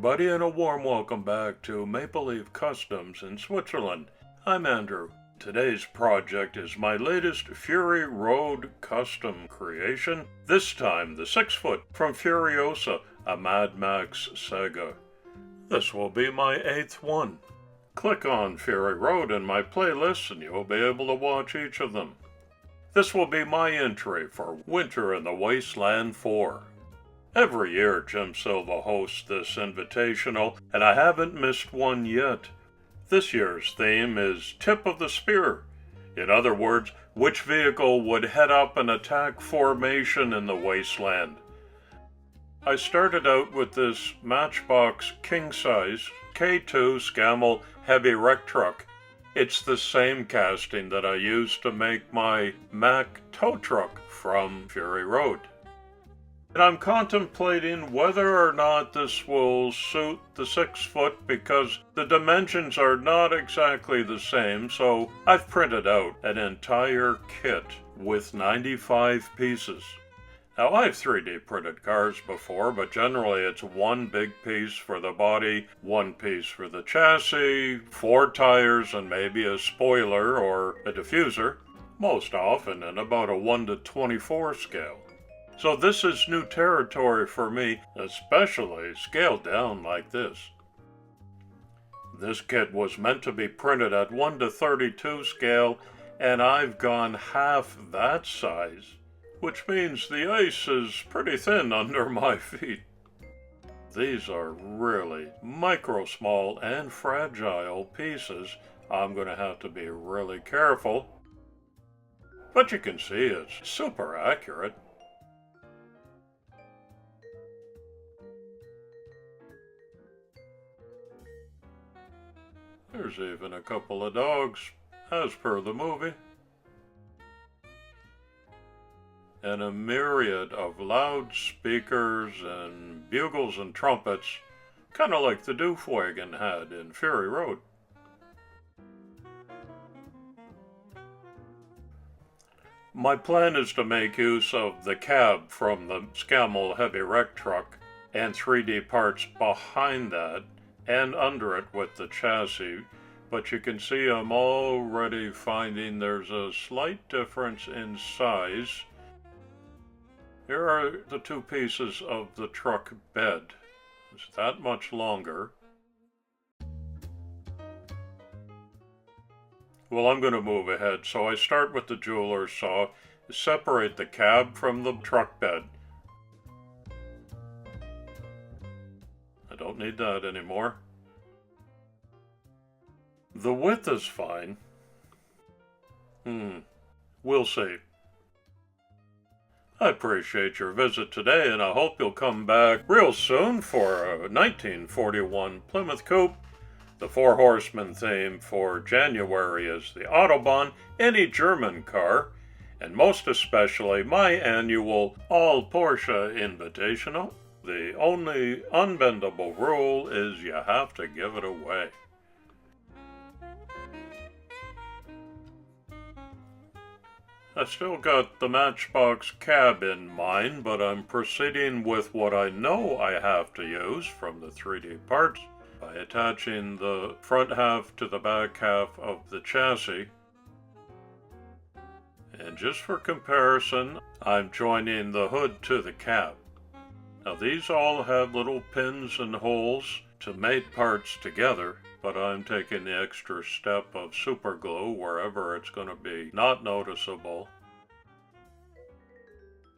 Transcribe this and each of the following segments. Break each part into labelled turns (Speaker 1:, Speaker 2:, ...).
Speaker 1: everybody, and a warm welcome back to Maple Leaf Customs in Switzerland. I'm Andrew. Today's project is my latest Fury Road custom creation, this time the 6-foot from Furiosa, a Mad Max Saga. This will be my 8th one. Click on Fury Road in my playlist and you'll be able to watch each of them. This will be my entry for Winter in the Wasteland 4. Every year Jim Silva hosts this invitational, and I haven't missed one yet. This year's theme is Tip of the Spear. In other words, which vehicle would head up an attack formation in the wasteland. I started out with this Matchbox king-size K2 Scammel heavy wreck truck. It's the same casting that I used to make my Mack tow truck from Fury Road. And I'm contemplating whether or not this will suit the 6-foot because the dimensions are not exactly the same, so I've printed out an entire kit with 95 pieces. Now, I've 3D printed cars before, but generally it's one big piece for the body, one piece for the chassis, 4 tires, and maybe a spoiler or a diffuser, most often in about a 1:24 scale. So this is new territory for me, especially scaled down like this. This kit was meant to be printed at 1:32 scale, and I've gone half that size, which means the ice is pretty thin under my feet. These are really micro small and fragile pieces. I'm going to have to be really careful. But you can see it's super accurate. There's even a couple of dogs, as per the movie. And a myriad of loudspeakers and bugles and trumpets, kind of like the Doofwagon had in Fury Road. My plan is to make use of the cab from the Scammel heavy wreck truck and 3D parts behind that and under it with the chassis, but you can see I'm already finding there's a slight difference in size. Here are the 2 pieces of the truck bed. It's that much longer. Well, I'm going to move ahead, so I start with the jeweler's saw, separate the cab from the truck bed. I don't need that anymore. The width is fine. We'll see. I appreciate your visit today, and I hope you'll come back real soon for a 1941 Plymouth Coupe. The 4 Horsemen theme for January is the Autobahn, any German car, and most especially my annual All Porsche Invitational. The only unbendable rule is you have to give it away. I still got the Matchbox cab in mind, but I'm proceeding with what I know I have to use from the 3D parts by attaching the front half to the back half of the chassis. And just for comparison, I'm joining the hood to the cab. Now these all have little pins and holes to mate parts together, but I'm taking the extra step of super glue wherever it's going to be not noticeable.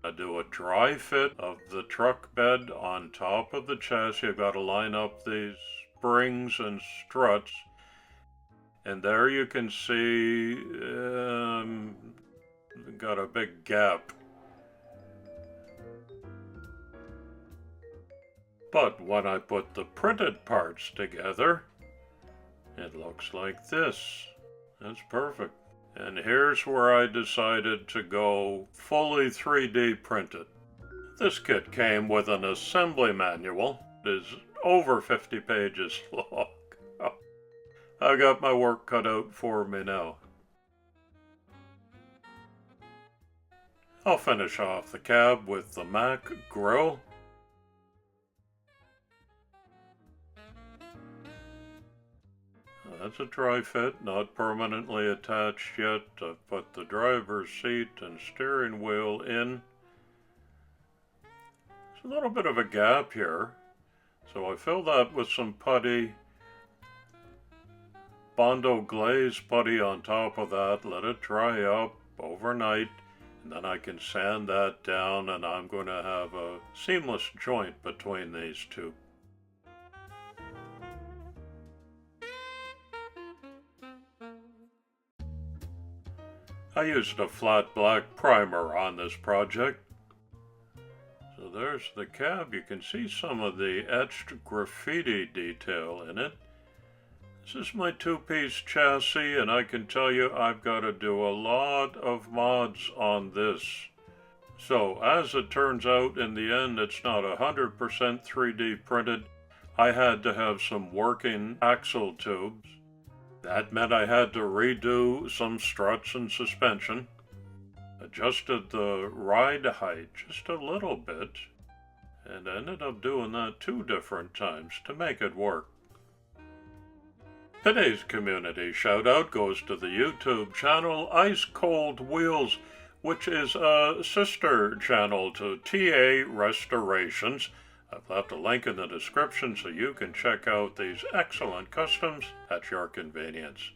Speaker 1: I do a dry fit of the truck bed on top of the chassis. I've got to line up these springs and struts, and there you can see got a big gap. But when I put the printed parts together, it looks like this. That's perfect. And here's where I decided to go fully 3D printed. This kit came with an assembly manual. It is over 50 pages long. I got my work cut out for me now. I'll finish off the cab with the Mack grill. That's a dry fit, not permanently attached yet. I've put the driver's seat and steering wheel in. There's a little bit of a gap here, so I fill that with some putty. Bondo glaze putty on top of that, let it dry up overnight, and then I can sand that down, and I'm going to have a seamless joint between these two. I used a flat black primer on this project. So there's the cab. You can see some of the etched graffiti detail in it. This is my two-piece chassis, and I can tell you I've got to do a lot of mods on this. So, as it turns out, in the end, it's not 100% 3D printed. I had to have some working axle tubes. That meant I had to redo some struts and suspension. Adjusted the ride height just a little bit, and ended up doing that 2 different times to make it work. Today's community shoutout goes to the YouTube channel Icecoldwheels, which is a sister channel to TA Restorations. I've left a link in the description so you can check out these excellent customs at your convenience.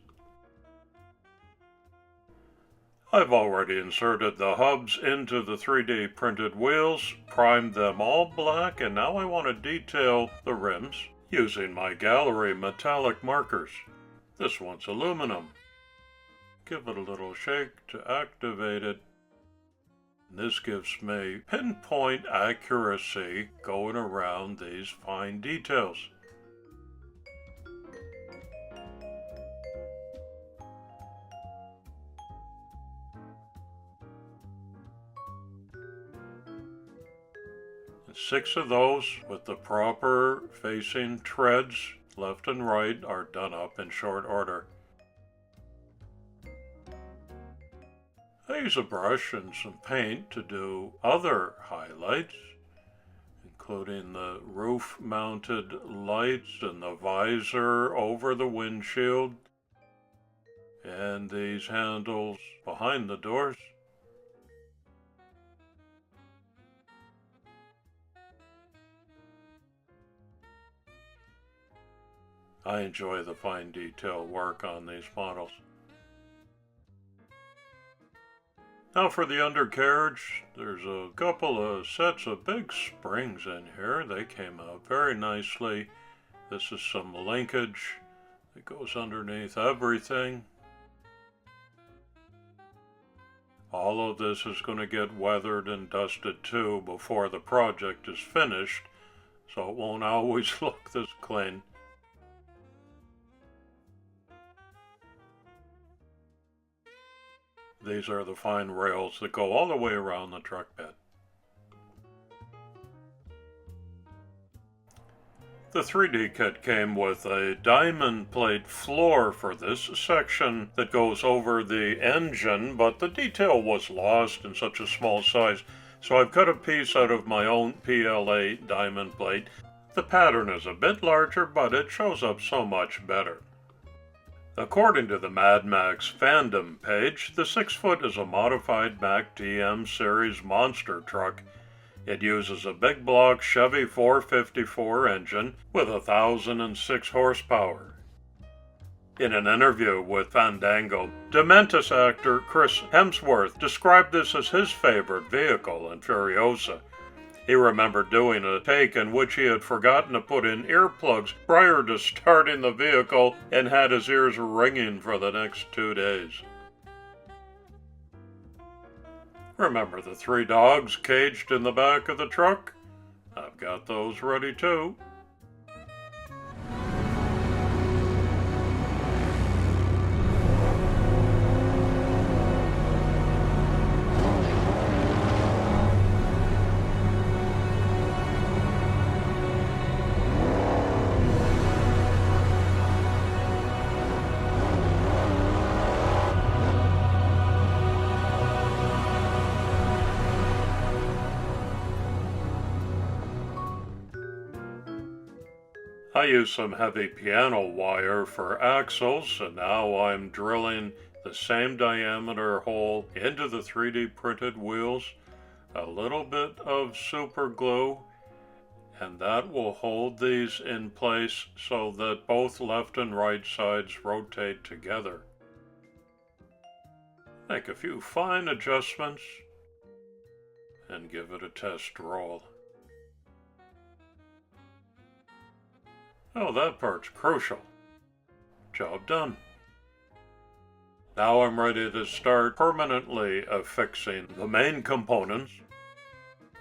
Speaker 1: I've already inserted the hubs into the 3D printed wheels, primed them all black, and now I want to detail the rims using my Gaahleri metallic markers. This one's aluminum. Give it a little shake to activate it. This gives me pinpoint accuracy going around these fine details. And 6 of those with the proper facing treads left and right are done up in short order. I use a brush and some paint to do other highlights, including the roof-mounted lights and the visor over the windshield, and these handles behind the doors. I enjoy the fine detail work on these models. Now for the undercarriage, there's a couple of sets of big springs in here. They came out very nicely. This is some linkage that goes underneath everything. All of this is going to get weathered and dusted too before the project is finished, so it won't always look this clean. These are the fine rails that go all the way around the truck bed. The 3D kit came with a diamond plate floor for this section that goes over the engine, but the detail was lost in such a small size, so I've cut a piece out of my own PLA diamond plate. The pattern is a bit larger, but it shows up so much better. According to the Madmax.fandom page, the 6-foot is a modified Mack DM Series monster truck. It uses a big block Chevy 454 engine with 1,006 horsepower. In an interview with Fandango, Dementis actor Chris Hemsworth described this as his favorite vehicle in Furiosa. He remembered doing a take in which he had forgotten to put in earplugs prior to starting the vehicle and had his ears ringing for the next 2 days. Remember the 3 dogs caged in the back of the truck? I've got those ready too. I used some heavy piano wire for axles, and now I'm drilling the same diameter hole into the 3D printed wheels, a little bit of super glue, and that will hold these in place so that both left and right sides rotate together. Make a few fine adjustments and give it a test roll. Oh, that part's crucial. Job done. Now I'm ready to start permanently affixing the main components.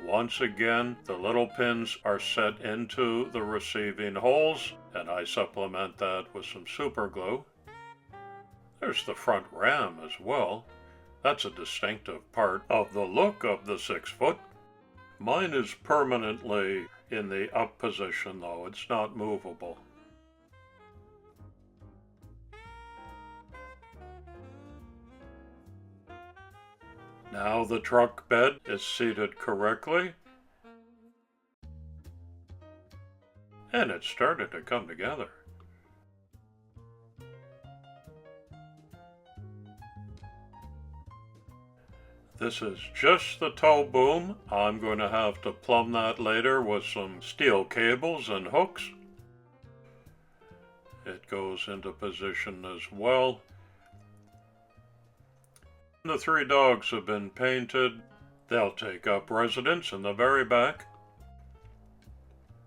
Speaker 1: Once again, the little pins are set into the receiving holes, and I supplement that with some super glue. There's the front ram as well. That's a distinctive part of the look of the 6-foot. Mine is permanently in the up position though, it's not movable. Now the truck bed is seated correctly, and it started to come together. This is just the tow boom. I'm going to have to plumb that later with some steel cables and hooks. It goes into position as well. The 3 dogs have been painted. They'll take up residence in the very back.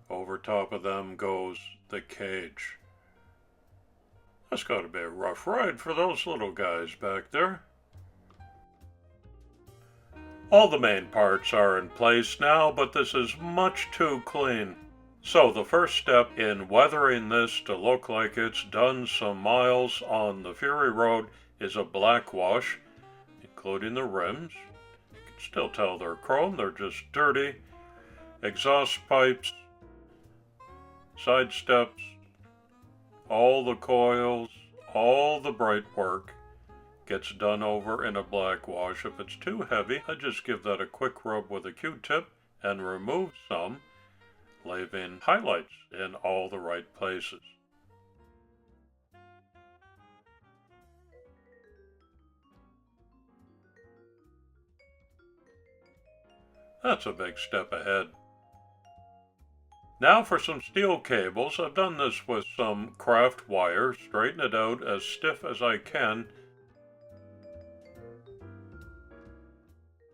Speaker 1: Over top of them goes the cage. That's got to be a rough ride for those little guys back there. All the main parts are in place now, but this is much too clean. So the first step in weathering this to look like it's done some miles on the Fury Road is a black wash, including the rims. You can still tell they're chrome, they're just dirty. Exhaust pipes, side steps, all the coils, all the bright work gets done over in a black wash. If it's too heavy, I just give that a quick rub with a Q-tip and remove some, leaving highlights in all the right places. That's a big step ahead. Now for some steel cables. I've done this with some craft wire, straighten it out as stiff as I can.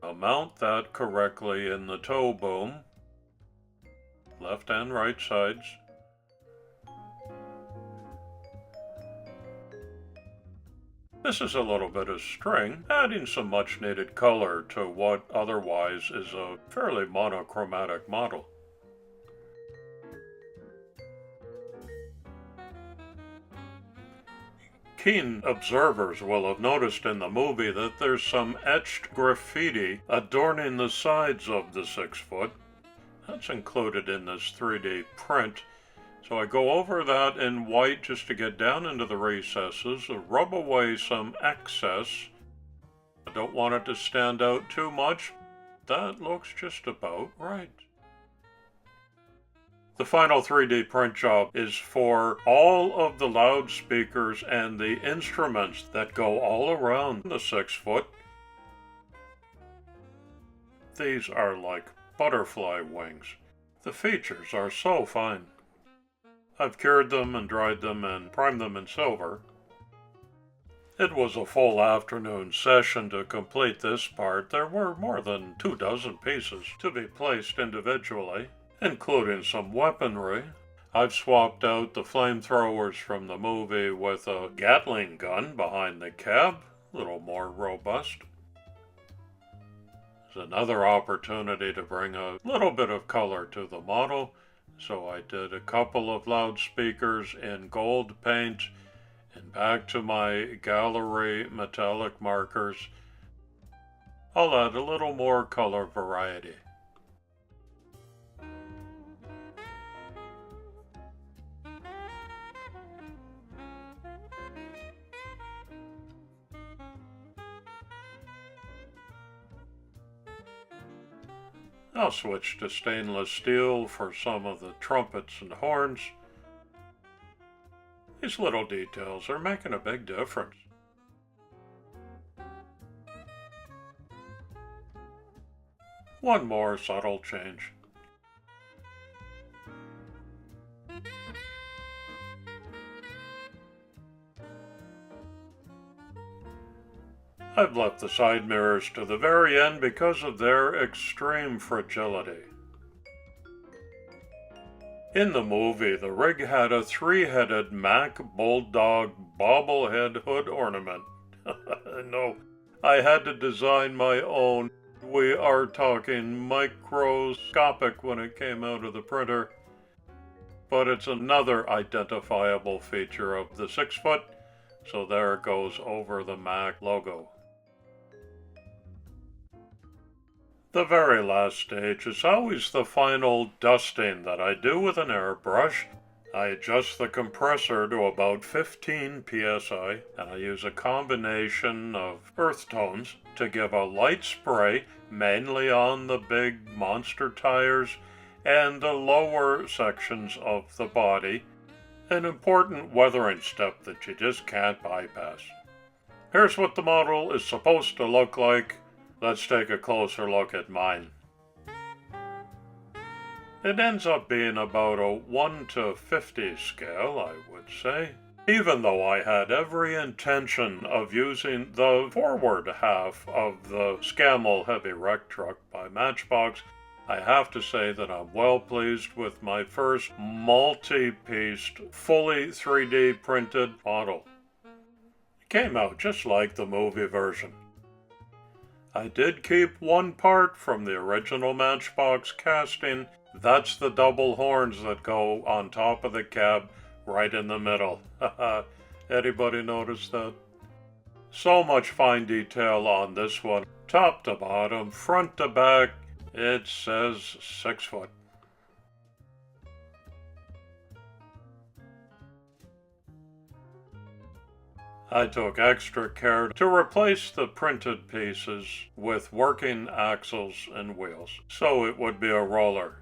Speaker 1: I'll mount that correctly in the tow boom, left and right sides. This is a little bit of string, adding some much needed color to what otherwise is a fairly monochromatic model. Keen observers will have noticed in the movie that there's some etched graffiti adorning the sides of the 6-foot. That's included in this 3D print. So I go over that in white just to get down into the recesses, rub away some excess. I don't want it to stand out too much. That looks just about right. The final 3D print job is for all of the loudspeakers and the instruments that go all around the 6-foot. These are like butterfly wings. The features are so fine. I've cured them and dried them and primed them in silver. It was a full afternoon session to complete this part. There were more than 24 pieces to be placed individually, including some weaponry. I've swapped out the flamethrowers from the movie with a Gatling gun behind the cab, a little more robust. There's another opportunity to bring a little bit of color to the model, so I did a couple of loudspeakers in gold paint, and back to my Gaahleri metallic markers, I'll add a little more color variety. I'll switch to stainless steel for some of the trumpets and horns. These little details are making a big difference. One more subtle change. I've left the side mirrors to the very end because of their extreme fragility. In the movie, the rig had a three-headed Mack Bulldog bobblehead hood ornament. No, I had to design my own. We are talking microscopic when it came out of the printer. But it's another identifiable feature of the 6-foot, so there it goes over the Mack logo. The very last stage is always the final dusting that I do with an airbrush. I adjust the compressor to about 15 psi, and I use a combination of earth tones to give a light spray, mainly on the big monster tires and the lower sections of the body, an important weathering step that you just can't bypass. Here's what the model is supposed to look like. Let's take a closer look at mine. It ends up being about a 1 to 50 scale, I would say. Even though I had every intention of using the forward half of the Scammell Heavy Wreck Truck by Matchbox, I have to say that I'm well pleased with my first multi-pieced, fully 3D printed model. It came out just like the movie version. I did keep one part from the original Matchbox casting. That's the double horns that go on top of the cab, right in the middle. Anybody notice that? So much fine detail on this one. Top to bottom, front to back, it says 6 foot. I took extra care to replace the printed pieces with working axles and wheels, so it would be a roller.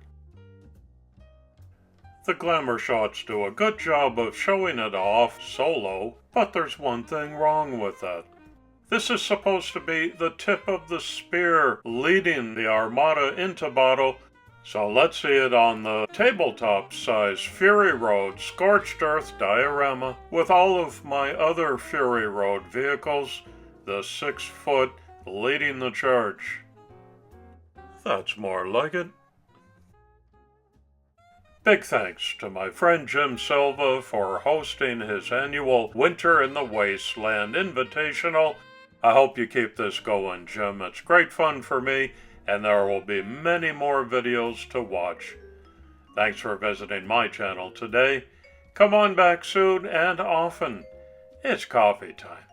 Speaker 1: The glamour shots do a good job of showing it off solo, but there's one thing wrong with that. This is supposed to be the tip of the spear leading the Armada into battle, so let's see it on the tabletop size Fury Road Scorched Earth diorama with all of my other Fury Road vehicles, the 6 foot leading the charge. That's more like it. Big thanks to my friend Jim Silva for hosting his annual Winter in the Wasteland Invitational. I hope you keep this going, Jim. It's great fun for me, and there will be many more videos to watch. Thanks for visiting my channel today. Come on back soon and often. It's coffee time.